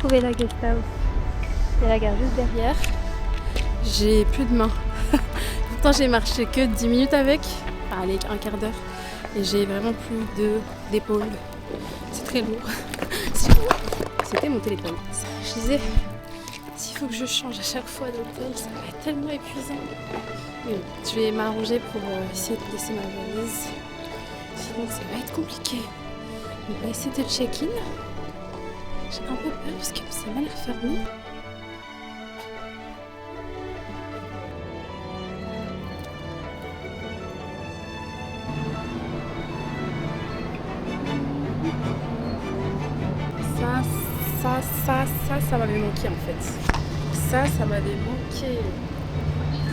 trouvé la guest house. Il y a la gare juste derrière. J'ai plus de main. Pourtant j'ai marché que 10 minutes avec. Enfin allez, un quart d'heure. Et j'ai vraiment plus d'épaule. C'est très lourd. C'était mon téléphone. Je disais, s'il faut que je change à chaque fois d'hôtel, ça va être tellement épuisant. Mais bon, je vais m'arranger pour essayer de laisser ma valise. Sinon ça va être compliqué. On va essayer de check-in. J'ai un peu peur parce que ça m'a l'air fermé. Ça m'avait manqué en fait. Ça m'avait manqué.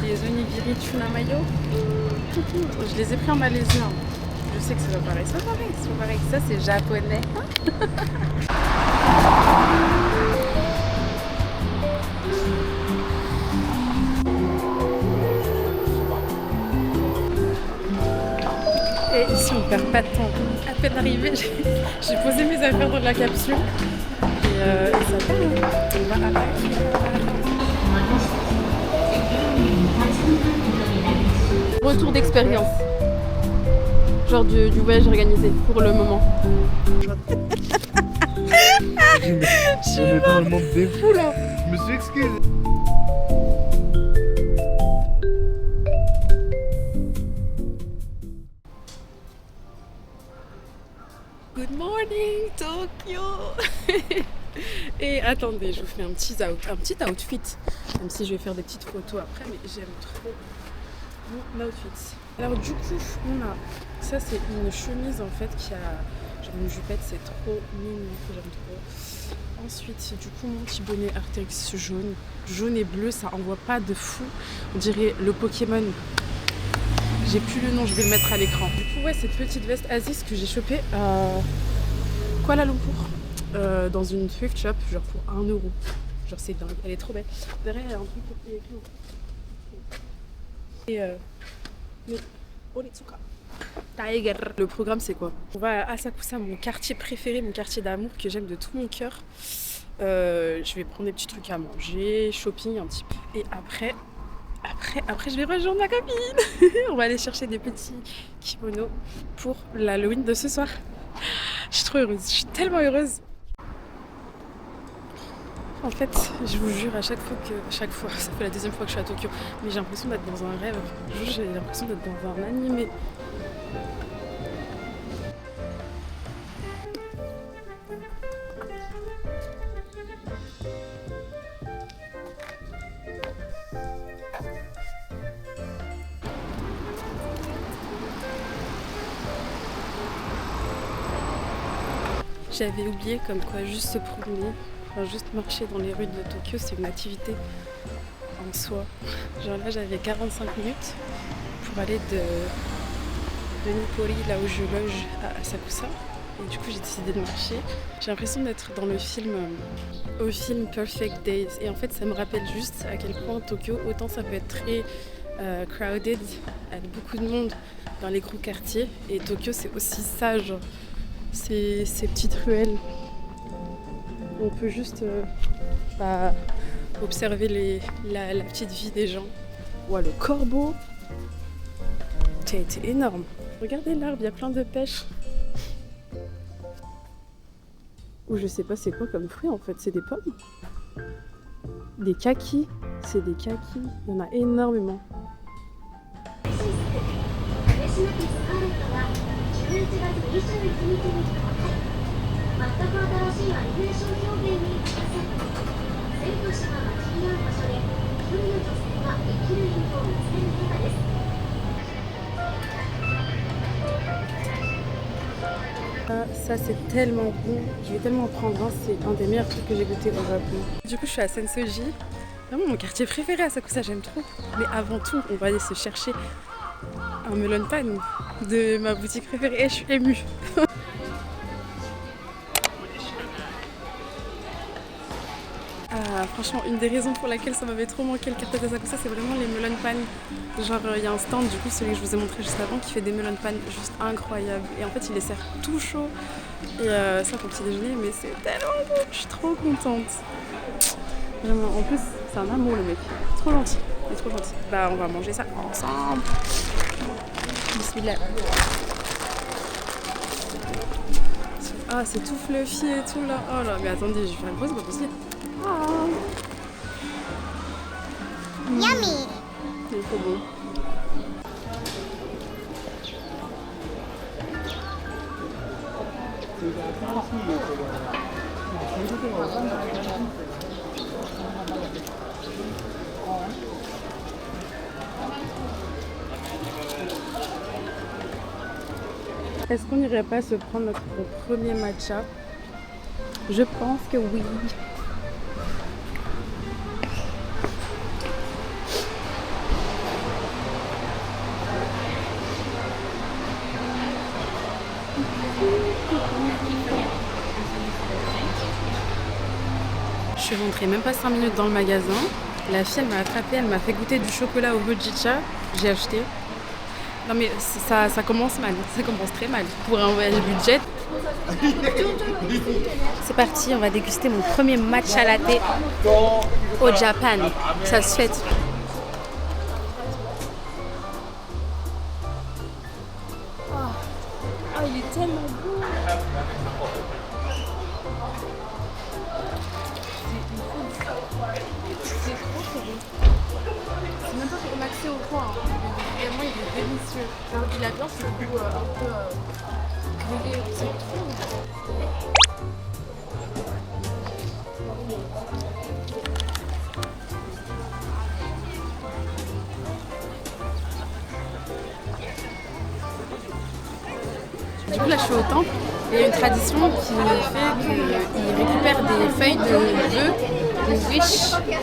Les onigiri tuna mayo. Je les ai pris en malaisien. Je sais que c'est pas pareil. C'est pas pareil que ça, c'est japonais. Et ici on perd pas de temps. À peine arrivé, j'ai posé mes affaires dans la capsule. Et ça va, on va à retour d'expérience. Genre du voyage organisé pour le moment. Je mets dans le monde des fous là. Je me suis excusé. Good morning Tokyo. Et attendez, je vous fais un petit outfit. Même si je vais faire des petites photos après, mais j'aime trop mon outfit. Alors du coup, on a ça, c'est une chemise en fait qui a genre une jupette, c'est trop mignon, j'aime trop. Ensuite, du coup, mon petit bonnet Arc'teryx jaune et bleu, ça envoie pas de fou. On dirait le Pokémon. J'ai plus le nom, je vais le mettre à l'écran. Du coup, ouais, cette petite veste Aziz que j'ai chopée à Kuala Lumpur, dans une thrift shop, genre pour 1€. Genre c'est dingue, elle est trop belle. Derrière, il y a un truc qui est écrit. Et Onitsuka. Tiger. Le programme, c'est quoi? On va à Asakusa, mon quartier préféré, mon quartier d'amour que j'aime de tout mon cœur. Je vais prendre des petits trucs à manger, shopping un petit peu. Et après, je vais rejoindre ma copine. On va aller chercher des petits kimonos pour l'Halloween de ce soir. Je suis trop heureuse, je suis tellement heureuse. En fait, je vous jure, à chaque fois, ça fait la deuxième fois que je suis à Tokyo, mais j'ai l'impression d'être dans un rêve. J'ai l'impression d'être dans un animé. J'avais oublié comme quoi juste se promener, enfin juste marcher dans les rues de Tokyo, c'est une activité en soi. Genre là j'avais 45 minutes pour aller de Nippori, là où je loge, à Asakusa. Et du coup j'ai décidé de marcher. J'ai l'impression d'être dans le film, au film Perfect Days. Et en fait ça me rappelle juste à quel point Tokyo, autant ça peut être très crowded, avec beaucoup de monde dans les gros quartiers. Et Tokyo c'est aussi ça, genre. Ces petites ruelles où on peut juste observer la petite vie des gens. Ouah, le corbeau, c'est énorme. Regardez l'arbre, il y a plein de pêches. Ou je sais pas c'est quoi comme fruit en fait, c'est des pommes. Des kakis, c'est des kakis, il y en a énormément. Ça c'est tellement bon, je vais tellement en prendre un, c'est un des meilleurs trucs que j'ai goûté au Japon. Du coup je suis à Sensoji, vraiment mon quartier préféré à Asakusa, j'aime trop. Mais avant tout, on va aller se chercher un melon pan de ma boutique préférée et je suis émue. Franchement, une des raisons pour laquelle ça m'avait trop manqué le carpet Asakusa, c'est vraiment les melon pan. Genre, il y a un stand, du coup, celui que je vous ai montré juste avant, qui fait des melon pan juste incroyables. Et en fait, il les sert tout chaud. Et ça pour le petit déjeuner, mais c'est tellement bon, je suis trop contente. Vraiment, en plus, c'est un amour le mec. Trop gentil, il est trop gentil. Bah, on va manger ça ensemble. Bismillah. Ah, c'est tout fluffy et tout là. Oh là, mais attendez, je vais faire une pause, c'est pas possible. Oh. Yummy. Il est trop bon. Est-ce qu'on n'irait pas se prendre notre premier matcha? Je pense que oui. Je suis rentrée même pas 5 minutes dans le magasin. La fille elle m'a attrapée, elle m'a fait goûter du chocolat au hojicha. J'ai acheté. Non mais ça commence mal, ça commence très mal. Pour un voyage budget. C'est parti, on va déguster mon premier matcha latte au Japon. Ça se fête. Oh, il est tellement beau. C'est trop trop bon. C'est même pas pour maxer au point. Vraiment, il est délicieux. Il a bien ce goût un peu grillé. C'est trop bon. Du coup, là, je suis au temple et il y a une tradition qui fait qu'ils récupèrent des feuilles de vœux, de wish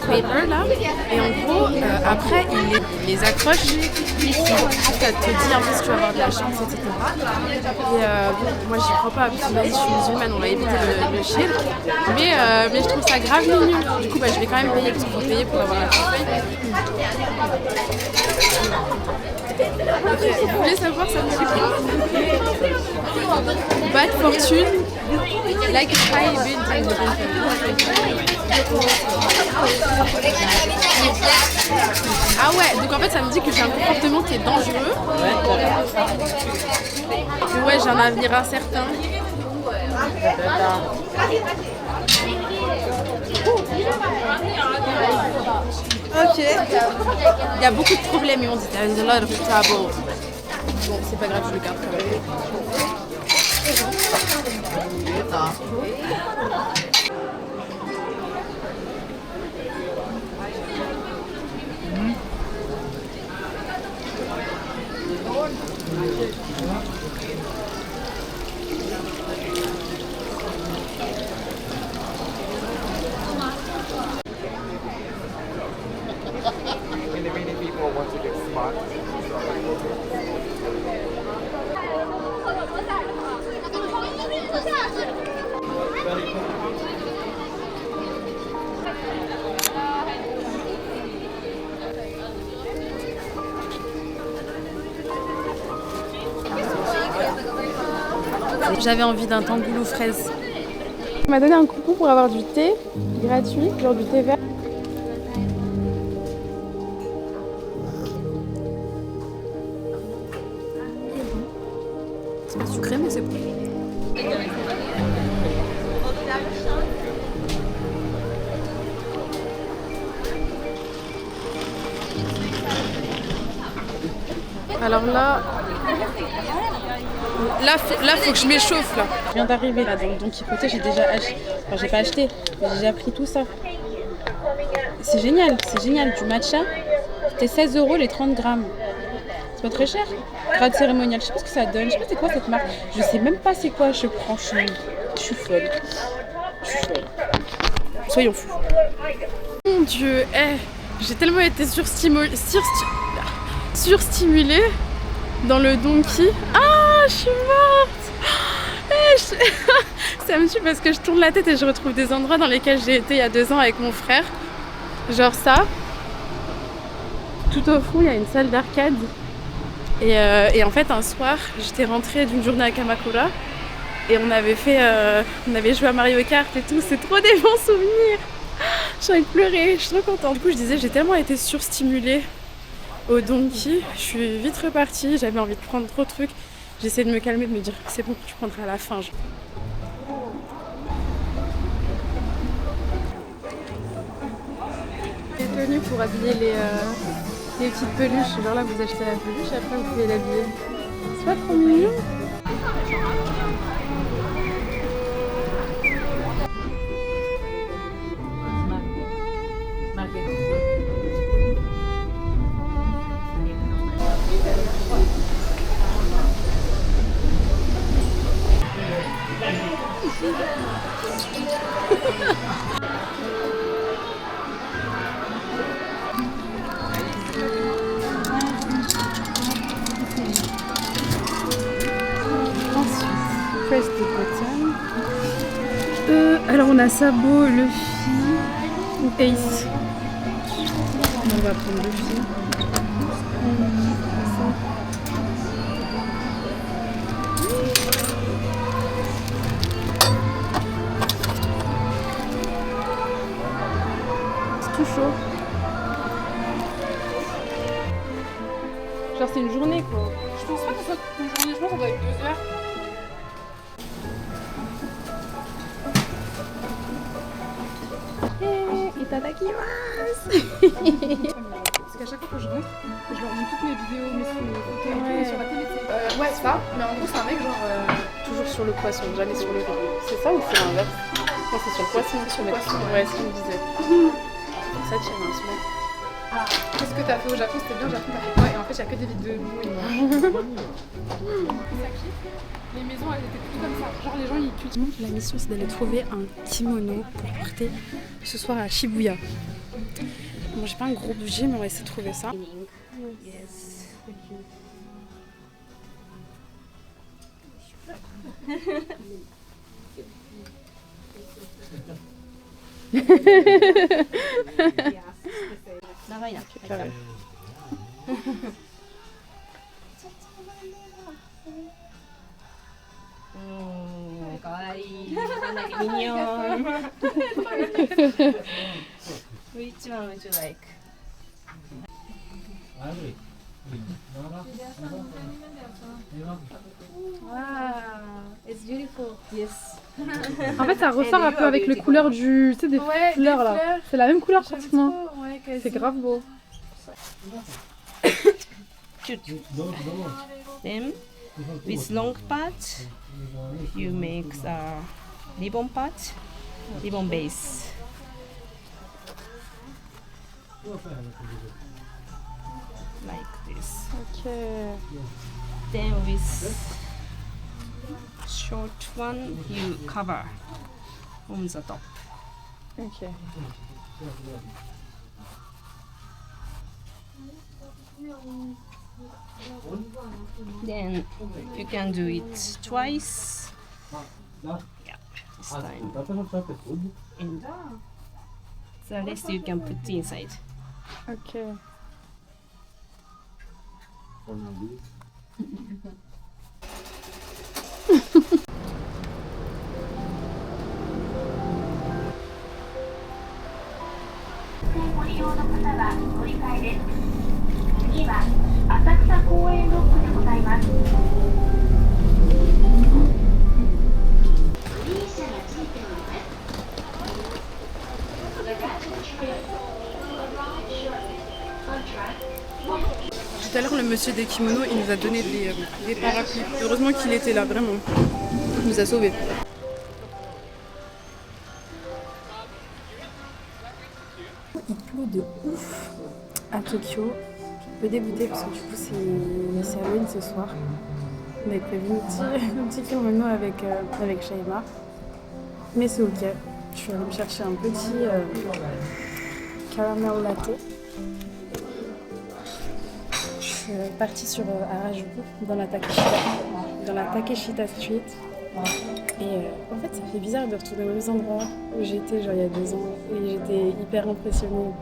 paper là, et en gros, après, ils les accrochent. Ça te dit un peu si tu vas avoir de la chance, etc. Et bon, moi, j'y crois pas, parce que je suis musulmane, on va éviter le shirk, mais je trouve ça grave mignon. Du coup, je vais quand même payer, parce qu'il faut payer pour avoir la feuille. Okay. Vous voulez savoir ça me dit quoi? Bad fortune, like high build. Ah ouais, donc en fait ça me dit que j'ai un comportement qui est dangereux. Que ouais, j'ai un avenir incertain. Ok. Il y a beaucoup de problèmes, ils m'ont dit. There's a lot of trouble. Bon, c'est pas grave, je le garde quand même. Many people want to get smart. J'avais envie d'un tangoulou fraise. Il m'a donné un coupon pour avoir du thé gratuit, genre du thé vert. C'est pas sucré mais c'est bon. Alors là, faut que je m'échauffe là. Je viens d'arriver là dans le Don Quichotte, j'ai déjà acheté. Enfin, j'ai pas acheté, mais j'ai déjà pris tout ça. C'est génial, du matcha. C'était 16 € les 30 grammes. C'est pas très cher. Grade cérémonial, je sais pas ce que ça donne. Je sais pas c'est quoi cette marque. Je sais même pas c'est quoi je prends. Je suis folle. Soyons fous. Mon Dieu, j'ai tellement été surstimulée dans le Donkey. Ah, je suis morte. Ça me tue parce que je tourne la tête et je retrouve des endroits dans lesquels j'ai été il y a 2 ans avec mon frère. Genre ça. Tout au fond, il y a une salle d'arcade. Et en fait, un soir, j'étais rentrée d'une journée à Kamakura et on avait joué à Mario Kart et tout. C'est trop des bons souvenirs. J'ai envie de pleurer, je suis trop contente. Du coup, je disais, j'ai tellement été surstimulée au Donkey. Je suis vite repartie, j'avais envie de prendre trop de trucs. J'essaie de me calmer, de me dire c'est bon, tu prendras à la fin. J'ai tenu pour habiller les petites peluches. Genre là, vous achetez la peluche, après vous pouvez l'habiller. C'est pas trop mignon? Press the button. Alors on a Sabo, Luffy ou Ace. On va prendre Luffy. C'est tout chaud. Genre c'est une journée quoi. Je pense pas que ce soit une journée, je pense que ça doit être 2 heures. Itadakimasu. Parce qu'à chaque fois que je rentre, je leur montre toutes mes vidéos, mes photos sur la télé. Ouais, ça, mais en gros, c'est un mec genre toujours sur le poisson, jamais sur le riz. C'est ça ou c'est l'inverse? Non, c'est sur le poisson. Sur le poisson, ouais, c'est ce qu'il me disait. Ça tire un semaine. Qu'est-ce que t'as fait au Japon? C'était bien, au Japon, t'as fait quoi? Et en fait, il n'y a que des vidéos de nous et moi. Ça kiffe. Les maisons, elles étaient toutes comme ça. Genre, les gens, ils cultivent. La mission, c'est d'aller trouver un kimono pour porter ce soir à Shibuya. Bon, j'ai pas un gros budget, mais on va essayer de trouver ça. Yes. Which one would you like? Wow, it's beautiful. Yes. En fait, ça ressort un peu avec les couleurs du, tu sais, des fleurs là. C'est la même couleur pratiquement. C'est grave beau. Cute. Then, with long part, you make the ribbon part, ribbon base. Like this. Okay. Then with short one, you cover on the top. Okay. Then you can do it twice. Yeah, this time. And the rest you can put inside. Okay. Tout à l'heure, le monsieur des kimonos, il nous a donné des parapluies. Heureusement qu'il était là, vraiment. Il nous a sauvés. Il pleut de ouf à Tokyo. Je suis un peu dégoûtée parce que du coup, c'est Halloween ce soir. On avait prévu un petit kimono avec Shaima. Mais c'est ok. Je suis allée me chercher un petit caramel latte. Je suis partie sur Harajuku, dans la Takeshita Street. Et en fait, ça fait bizarre de retourner au même endroit où j'étais genre il y a 2 ans et j'étais hyper impressionnée.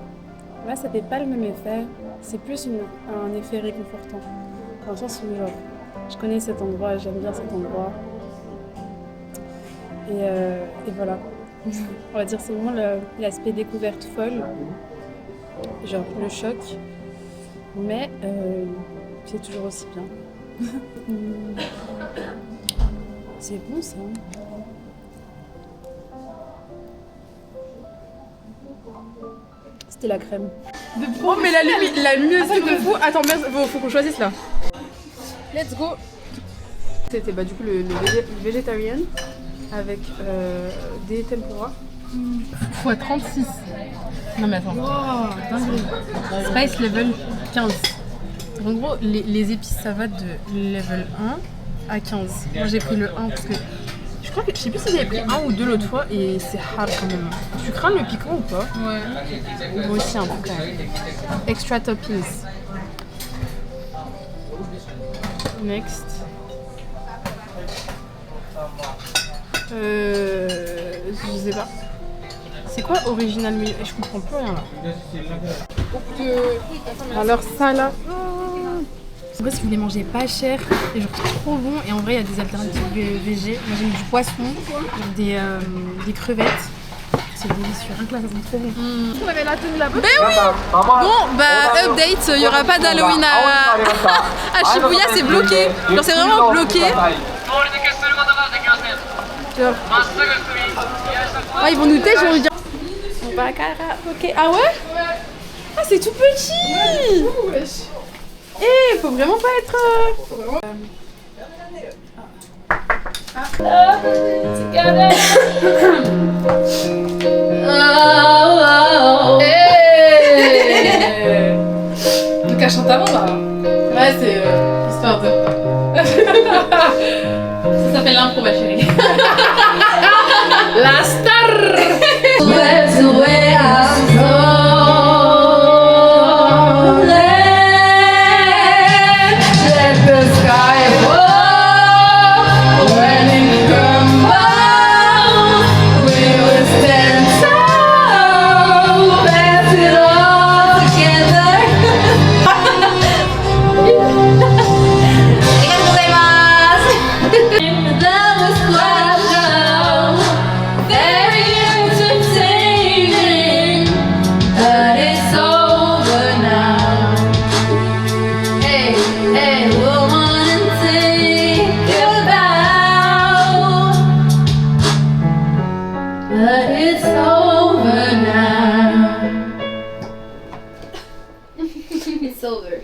Là, ça fait pas le même effet. C'est plus un effet réconfortant. Dans le sens où genre, je connais cet endroit, j'aime bien cet endroit. Et voilà. On va dire c'est vraiment l'aspect découverte folle. Genre le choc. Mais c'est toujours aussi bien. C'est bon ça. C'était la crème. Oh mais la musique de fou. Attends, faut qu'on choisisse là. Let's go. C'était du coup le végétarien avec des tempura. Fois 36. Non mais attends. Wow, dingue. Spice level 15. En gros, les épices ça va de level 1 à 15. Moi j'ai pris le 1 parce que je crois que je sais plus si j'avais pris 1 ou 2 l'autre fois et c'est hard quand même. Tu crains le piquant ou pas? Ouais. Moi aussi un peu quand même. Extra toppings. Next. Je sais pas. C'est quoi original menu? Je comprends plus rien là. Alors ça là. En vrai si vous voulez manger pas cher et genre trop bon et en vrai il y a des alternatives végé. Moi j'aime du poisson, des crevettes. C'est délicieux, rien que là ça sent trop bon. On avait la tenue là-bas. Ben oui. Bon bah update, il y aura pas d'Halloween à Shibuya, c'est bloqué. Genre c'est vraiment bloqué. Genre... Ah ils vont nous têcher, ils vont nous dire. On va à karaoké. Ah ouais? Ah c'est tout petit. Eh, faut vraiment pas être... Donc elle chante avant là. Ouais, c'est histoire de... Ça s'appelle l'impro ma chérie. La star. It's over.